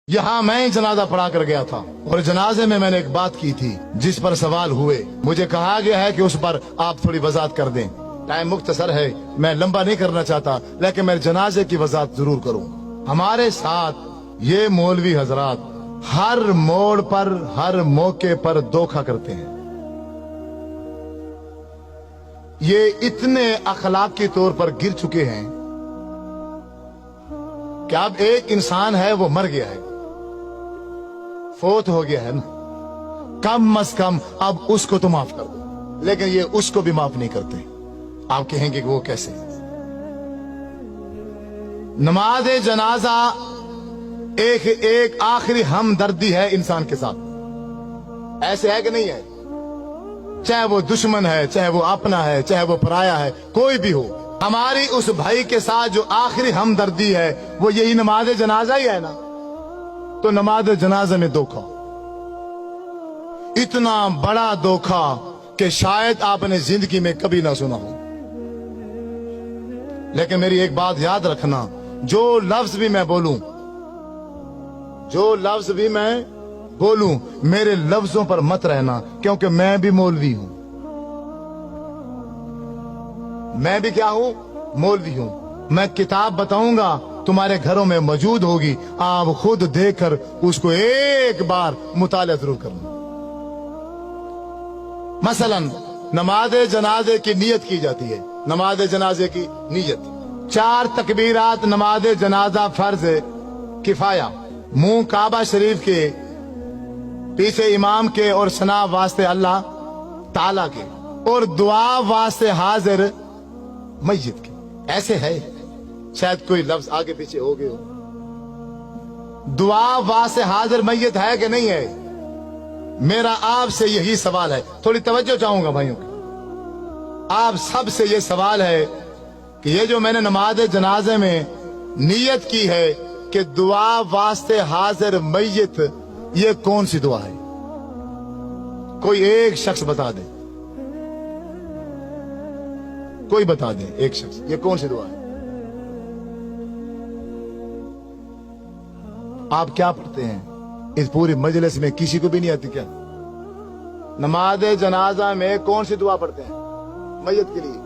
यहाँ मैं जनाजा पढ़ा कर गया था और जनाजे में मैंने एक बात की थी जिस पर सवाल हुए। मुझे कहा गया है कि उस पर आप थोड़ी वजाहत कर दें। टाइम मुख्तसर है, मैं लंबा नहीं करना चाहता, लेकिन मैं जनाजे की वजाहत जरूर करूं। हमारे साथ ये मौलवी हजरात हर मोड़ पर, हर मौके पर धोखा करते हैं। ये इतने अखलाकी तौर पर गिर चुके हैं कि अब एक इंसान है वो मर गया है, फोत हो गया है ना, कम अज कम अब उसको तो माफ कर दो, लेकिन ये उसको भी माफ नहीं करते। आप कहेंगे कि वो कैसे? नमाज जनाजा एक आखिरी हमदर्दी है इंसान के साथ। ऐसे है कि नहीं है? चाहे वो दुश्मन है, चाहे वो अपना है, चाहे वो पराया है, कोई भी हो, हमारी उस भाई के साथ जो आखिरी हमदर्दी है वो यही नमाज जनाजा ही है ना। तो नमाज जनाजा में धोखा, इतना बड़ा धोखा कि शायद आपने जिंदगी में कभी ना सुना हो। लेकिन मेरी एक बात याद रखना, जो लफ्ज भी मैं बोलूं, जो लफ्ज भी मैं बोलूं, मेरे लफ्जों पर मत रहना, क्योंकि मैं भी मौलवी हूं। मैं भी क्या हूं? मौलवी हूं। मैं किताब बताऊंगा, तुम्हारे घरों में मौजूद होगी, आप खुद देखकर उसको एक बार मुताला जरूर करना। मसलन नमाज जनाजे की नियत की जाती है। नमाज जनाजे की नियत 4 तकबीरात नमाज जनाजा फर्ज किफाया, मुंह काबा शरीफ के, पीछे इमाम के और सना वास्ते अल्लाह ताला के, और दुआ वास्ते हाजिर मस्जिद के। ऐसे है, शायद कोई लफ्ज आगे पीछे हो गए हो। दुआ वास्ते हाजिर मस्जिद है कि नहीं है? मेरा आपसे यही सवाल है, थोड़ी तवज्जो चाहूंगा भाइयों की। आप सब से ये सवाल है कि ये जो मैंने नमाज जनाजे में नियत की है कि दुआ वास्ते हाजिर मय्यत, ये कौन सी दुआ है? कोई एक शख्स बता दे, कोई बता दे एक शख्स, ये कौन सी दुआ है? आप क्या पढ़ते हैं? इस पूरी मजलिस में किसी को भी नहीं आती क्या? नमाज जनाजा में कौन सी दुआ पढ़ते हैं मय्यत के लिए?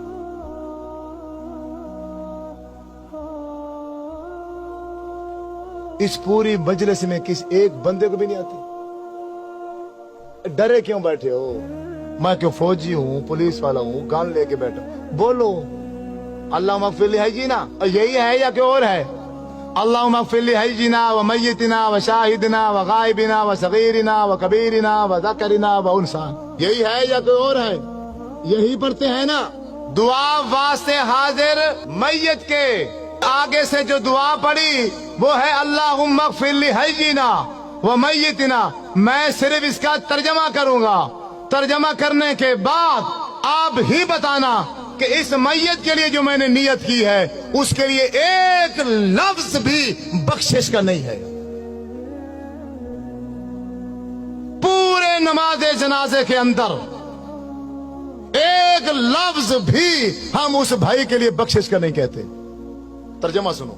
इस पूरी मजलिस में किस एक बंदे को भी नहीं आती? डरे क्यों बैठे हो? मैं क्यों फौजी हूं, पुलिस वाला हूं, गन लेके बैठा? बोलो अल्लाह मगफिर है जी ना, यही है या कोई और है? अल्लाह मगफिर है जी ना, व मय्यतिना व शाहिदना व गायबिना व सगीरिना व कबीरिना व ज़करिना व उनसा, यही है या कोई और है? यही पढ़ते हैं ना। दुआ वास्ते हाजिर मय्यत के आगे से जो दुआ पड़ी वो है अल्लाहुम्मा ग़फ़िर ली हय्यिना व मय्यितिना। मैं सिर्फ इसका तर्जमा करूंगा, तर्जमा करने के बाद आप ही बताना कि इस मय्यत के लिए जो मैंने नियत की है उसके लिए एक लफ्ज भी बख्शिश का नहीं है। पूरे नमाज जनाजे के अंदर एक लफ्ज भी हम उस भाई के लिए बख्शिश का नहीं कहते। तर्जमा सुनो,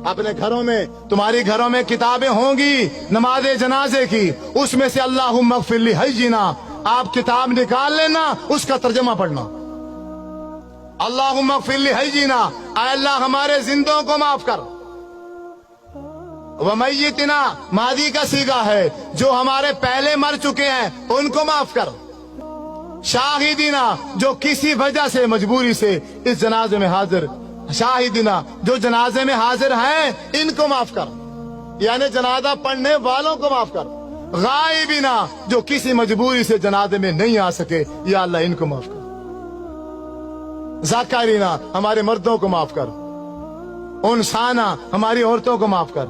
अपने घरों में, तुम्हारी घरों में किताबें होंगी नमाज जनाजे की, उसमें से अल्लाहुम्मा ग़फ़िर ली हय्यिना, आप किताब निकाल लेना, उसका तर्जमा पढ़ना। अल्लाहुम्मा ग़फ़िर ली हय्यिना, ऐ अल्लाह हमारे जिंदों को माफ कर। व मय्यितिना मादी का सीगा है, जो हमारे पहले मर चुके हैं उनको माफ कर। शाहिदीना, जो किसी वजह से मजबूरी से इस जनाजे में हाजिर, शाहिदीना, जो जनाजे में हाजिर हैं इनको माफ कर, यानी जनाजा पढ़ने वालों को माफ कर। गायबीना, जो किसी मजबूरी से जनाजे में नहीं आ सके, या अल्लाह इनको माफ कर। ज़करीना, हमारे मर्दों को माफ कर। उनसाना, हमारी औरतों को माफ कर।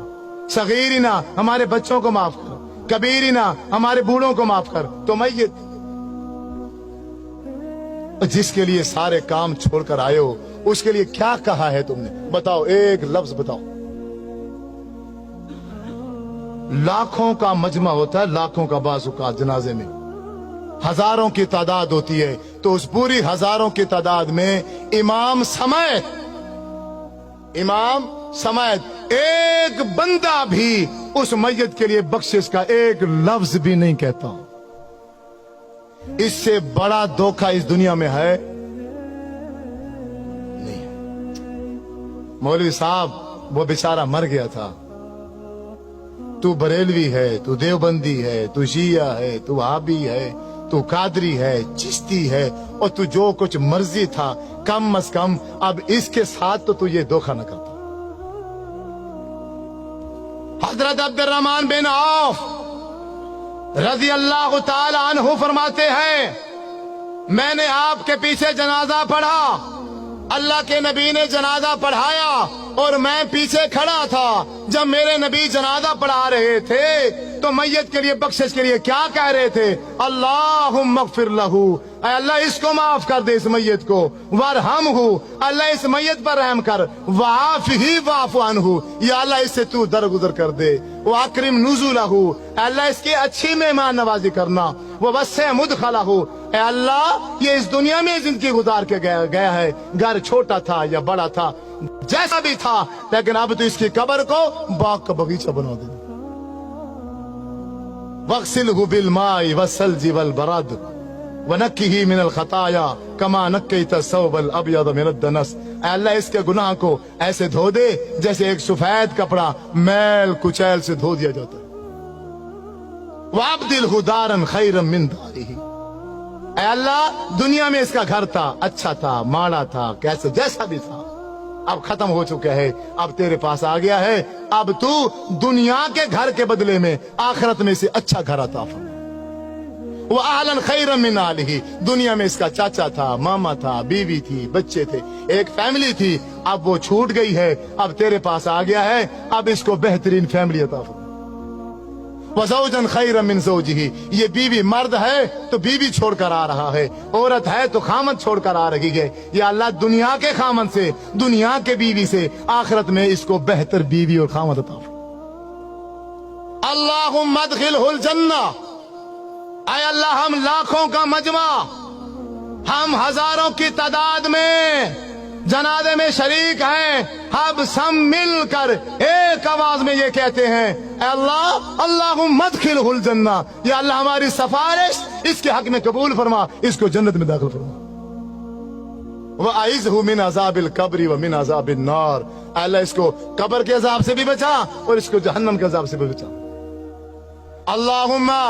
सगीरिना, हमारे बच्चों को माफ कर। कबीरिना, हमारे बूढ़ों को माफ कर। तो मय्यत, जिसके लिए सारे काम छोड़कर आए हो, उसके लिए क्या कहा है तुमने? बताओ, एक लफ्ज बताओ। लाखों का मजमा होता है, लाखों का बाज़ जनाजे में हजारों की तादाद होती है, तो उस पूरी हजारों की तादाद में इमाम समेत एक बंदा भी उस मैयत के लिए बख्शिश का एक लफ्ज भी नहीं कहता। इससे बड़ा धोखा इस दुनिया में है नहीं है। मौलवी साहब वो बेचारा मर गया था। तू बरेलवी है, तू देवबंदी है, तू शिया है, तू वहाबी है, तू कादरी है, चिश्ती है, और तू जो कुछ मर्जी था, कम अज कम अब इसके साथ तो तू ये धोखा न करता। हजरत अब्दुर्रहमान बिन औफ रजी अल्लाह ताला अन्हु फरमाते हैं, मैंने आपके पीछे जनाजा पढ़ा, अल्लाह के नबी ने जनाजा पढ़ाया और मैं पीछे खड़ा था। जब मेरे नबी जनाजा पढ़ा रहे थे तो मैयत के लिए बख्शिश के लिए क्या कह रहे थे? अल्लाहुम्मा अग़फ़िर लहू, अल्लाह इसको माफ कर दे, इस मैयत को, वरहमहू, अल्लाह इस मैयत पर रहम कर, वाफ़िही वाफ़ु अन्हु, या अल्लाह इससे तू दरगुजर कर दे, वअक्रिम नुज़ुलहू, अल्लाह इसकी अच्छी मेहमान नवाजी करना, ववस्सिअ मुदखलहू, अल्लाह ये इस दुनिया में जिंदगी गुजार के गया है, घर छोटा था या बड़ा था, जैसा भी था, लेकिन अब तो इसकी कब्र को बाग का बगीचा बना दे। वग़सिलहु बिलमाई वस्सल्जी वलबरद वनक्किही मिनल खताया कमा नक्कैता सौबल अबयद मिनद दनस, अल्लाह इसके गुनाह को ऐसे धो दे जैसे एक सफेद कपड़ा मैल कुचैल से धो दिया जाता है। वअब्दिलहु दारन खैरन मिन दारिही, अल्लाह दुनिया में इसका घर था, अच्छा था, माड़ा था, कैसे जैसा भी था, अब खत्म हो चुका है, अब तेरे पास आ गया है, अब तू दुनिया के घर के बदले में आखिरत में से अच्छा घर अता फरमा। वो आहलन खैरन मिन आलिही, दुनिया में इसका चाचा था, मामा था, बीवी थी, बच्चे थे, एक फैमिली थी, अब वो छूट गई है, अब तेरे पास आ गया है, अब इसको बेहतरीन फैमिली अता फरमा। वज़ौजन खैरन मिन ज़ौजिही, ये बीवी मर्द है तो बीवी छोड़कर आ रहा है, औरत है तो खामद छोड़कर आ रही है, या अल्लाह दुनिया के खामद से, दुनिया के बीवी से आखिरत में इसको बेहतर बीवी और खामद अता फरमा। अल्लाहुम्मा अदखिलहुल जन्ना, ऐ अल्लाह हम लाखों का मजमा, हम हजारों की तादाद में जनाजे में शरीक हैं, हम सब मिलकर एक आवाज में ये कहते हैं, अल्लाह अल्लाहुम्मा अदखिलहुल जन्ना, या अल्लाह हमारी सिफारिश इसके हक में कबूल फरमा, इसको जन्नत में दाखिल फरमा। व अइज़हु मिन अज़ाबिल कब्रि व मिन अज़ाबिन नार, अल्लाह इसको कब्र के अजाब से भी बचा और इसको जहन्नम के अजाब से भी बचा। अल्लाहुम्मा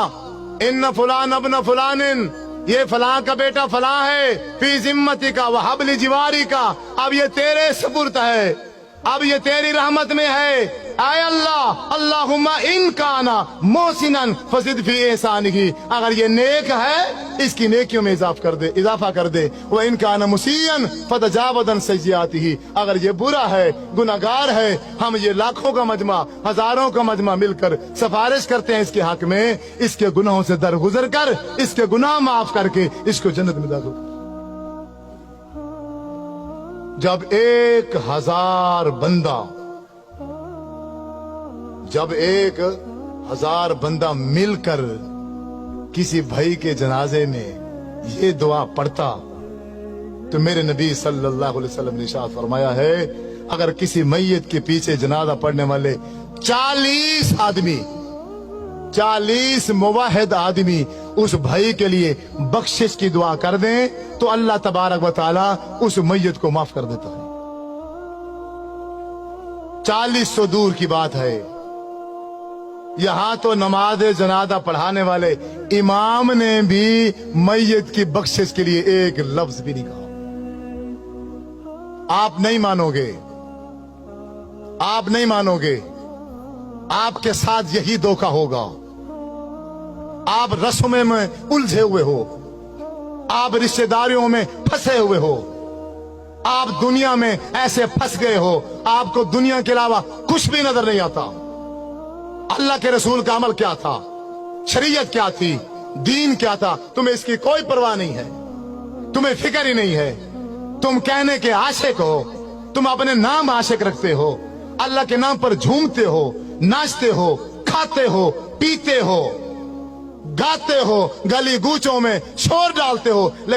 इन्न फुलान अब्न फुलानिन, ये फलां का बेटा फलां है, फी जिम्मती का व हब्ल जिवारी का, अब ये तेरे सुपुर्द है, अब ये तेरी रहमत में है। आय अल्लाह अल्लाहुम्मा इन काना मोहसिनन फज़िद फी एहसानिही, अगर ये नेक है इसकी नेकियों में इजाफा कर दे, वो इन काना मुसीअन फतजावज़न सय्यिआतिही, अगर ये बुरा है, गुनाहगार है, हम ये लाखों का मजमा, हजारों का मजमा मिलकर सिफारिश करते हैं इसके हक में, इसके गुनाहों से दरगुजर कर, इसके गुनाह माफ करके इसको जन्नत में दाखिल कर। जब 1000 बंदा, जब 1000 बंदा मिलकर किसी भाई के जनाजे में ये दुआ पढ़ता, तो मेरे नबी सल्लल्लाहु अलैहि वसल्लम ने इरशाद फरमाया है, अगर किसी मैयत के पीछे जनाजा पढ़ने वाले 40 आदमी, 40 मुवाहिद आदमी उस भाई के लिए बख्शिश की दुआ कर दें, तो अल्लाह तबारक व तआला उस मैयत को माफ कर देता है। 40 तो दूर की बात है, यहां तो नमाज जनाजा पढ़ाने वाले इमाम ने भी मैयत की बख्शिश के लिए एक लफ्ज भी नहीं कहा। आप नहीं मानोगे, आप नहीं मानोगे, आपके साथ यही धोखा होगा। आप रस्मों में उलझे हुए हो, आप रिश्तेदारियों में फंसे हुए हो, आप दुनिया में ऐसे फंस गए हो, आपको दुनिया के अलावा कुछ भी नजर नहीं आता। अल्लाह के रसूल का अमल क्या था, शरीयत क्या थी, दीन क्या था, तुम्हें इसकी कोई परवाह नहीं है, तुम्हें फिक्र ही नहीं है। तुम कहने के आशिक हो, तुम अपने नाम आशिक रखते हो, अल्लाह के नाम पर झूमते हो, नाचते हो, खाते हो, पीते हो, गाते हो, गली गूंचों में शोर डालते हो, लेकिन